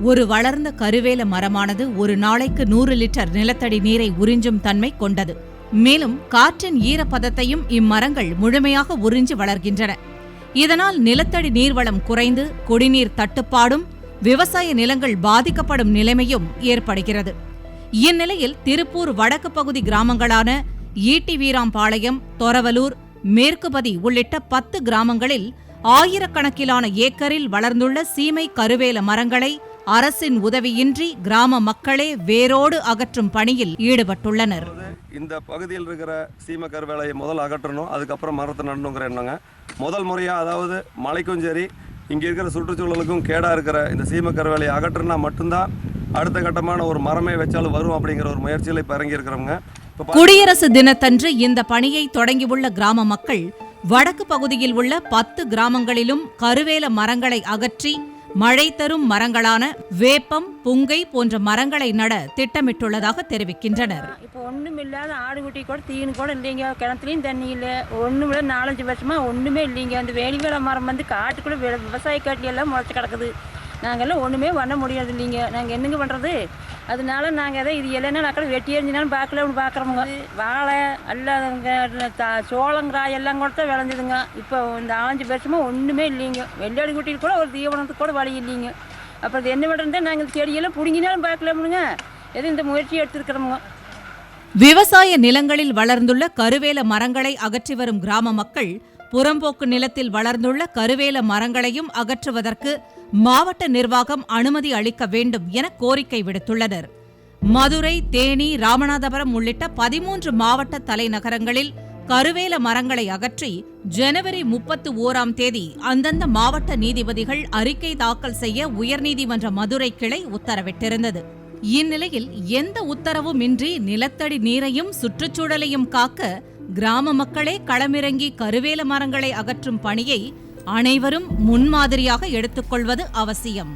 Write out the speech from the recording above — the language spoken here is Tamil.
ஒரு வளர்ந்த கருவேல மரமானது ஒரு நாளைக்கு 100 லிட்டர் நிலத்தடி நீரை உறிஞ்சும் தன்மை கொண்டது. மேலும் காற்றின் ஈரப்பதத்தையும் இம்மரங்கள் முழுமையாக உறிஞ்சி வளர்கின்றன. இதனால் நிலத்தடி நீர்வளம் குறைந்து குடிநீர் தட்டுப்பாடும் விவசாய நிலங்கள் பாதிக்கப்படும் நிலைமையும் ஏற்படுகிறது. இந்நிலையில் திருப்பூர் வடக்கு பகுதி கிராமங்களான ஈட்டிவீராம்பாளையம், தொரவலூர், மேற்குபதி உள்ளிட்ட 10 கிராமங்களில் ஆயிரக்கணக்கிலான ஏக்கரில் வளர்ந்துள்ள சீமை கருவேல மரங்களை அரசின் உதவியின்றி கிராம மக்களே வேரோடு அகற்றும் பணியில் ஈடுபட்டுள்ளனர். இந்த பகுதியில் இருக்கிற சீமை கருவேலையை முதல் அகற்றணும், அதுக்கப்புறம் மரத்தை நடணுங்கிற எண்ணங்க. முதல் முறையாக, அதாவது மலைக்கும் சரி இங்கே இருக்கிற சுற்றுச்சூழலுக்கும் கேடாக இருக்கிற இந்த சீமை கருவேலையை அகற்றினா மட்டும்தான் அடுத்த கட்டமான ஒரு மரமே வச்சாலும் வரும் அப்படிங்கிற ஒரு முயற்சியில் இப்போ இறங்கி இருக்கிறவங்க. குடியரசு தினத்தன்று இந்த பணியை தொடங்கியுள்ள கிராம மக்கள் வடக்கு பகுதியில் உள்ள 10 கிராமங்களிலும் கருவேல மரங்களை அகற்றி மழை தரும் மரங்களான வேப்பம், புங்கை போன்ற மரங்களை நட திட்டமிட்டுள்ளதாக தெரிவிக்கின்றனர். இப்போ ஒன்றும் இல்லாத ஆடு குட்டி கூட தீனு கூட இல்லைங்க, கிணத்துலையும் தண்ணி இல்லை, ஒன்றும் இல்லை. 4-5 வருஷமா ஒன்றுமே இல்லைங்க. அந்த வேலிவேல மரம் வந்து காட்டுக்குள்ளே விவசாய காட்டிலெல்லாம் முளைச்சி கிடக்குது. நாங்கள்லாம் ஒன்றுமே பண்ண முடியாது இல்லைங்க. நாங்கள் என்னங்க பண்ணுறது? அதனால நாங்கள் இது இல்லைன்னா கூட வெட்டி எறிஞ்சினாலும் பார்க்கல பார்க்குறோமுங்க. வாழை அல்லாதவங்க சோளங்காய் எல்லாம் கூட தான் விளைஞ்சுதுங்க. இப்போ இந்த 5 வருஷமாக ஒன்றுமே இல்லைங்க. வெள்ளாடி குட்டியில் கூட ஒரு தீவனத்துக்கு கூட வழி இல்லைங்க. அப்புறம் இது என்ன பண்ணுறது? நாங்கள் இந்த செடியெல்லாம் பிடுங்கினாலும் பார்க்கலாமுங்க. எது இந்த முயற்சி எடுத்துருக்கிறோமுங்க. விவசாய நிலங்களில் வளர்ந்துள்ள கருவேல மரங்களை அகற்றி வரும் கிராம மக்கள் புறம்போக்கு நிலத்தில் வளர்ந்துள்ள கருவேல மரங்களையும் அகற்றுவதற்கு மாவட்ட நிர்வாகம் அனுமதி அளிக்க வேண்டும் என கோரிக்கை விடுத்துள்ளனர். மதுரை, தேனி, ராமநாதபுரம் உள்ளிட்ட 13 மாவட்ட தலைநகரங்களில் கருவேல மரங்களை அகற்றி ஜனவரி 31ஆம் தேதி அந்தந்த மாவட்ட நீதிபதிகள் அறிக்கை தாக்கல் செய்ய உயர்நீதிமன்ற மதுரை கிளை உத்தரவிட்டிருந்தது. இந்நிலையில் எந்த உத்தரவுமின்றி நிலத்தடி நீரையும் சுற்றுச்சூழலையும் காக்க கிராம மக்களே களமிறங்கி கருவேல மரங்களை அகற்றும் பணியை அனைவரும் முன்மாதிரியாக எடுத்துக்கொள்வது அவசியம்.